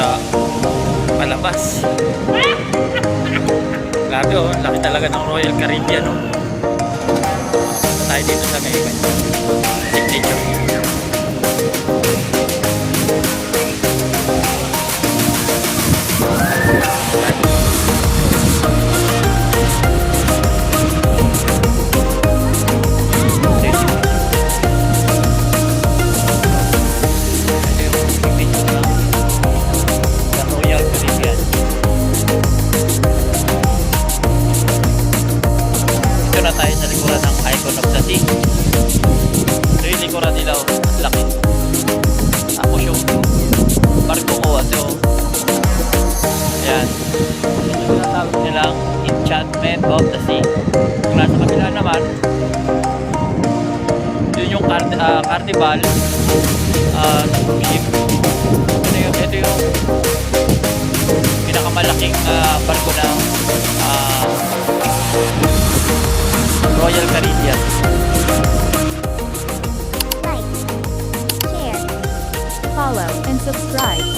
sa palabas. Grabe oh, laki talaga ng Royal Caribbean oh. Tayo dito sa may signature. Tayo sa likuran ng Icon of the Sea. So yung likuran nila oh, ang laki. Tapos yung barko ko ito. Ayan. Yung natawag nilang Enchantment of the Sea. Yung nasa kabila naman, yun yung Carnival ship. Ito yung pinakamalaking barko ng Royal Caribbean. Like, share, follow, and subscribe.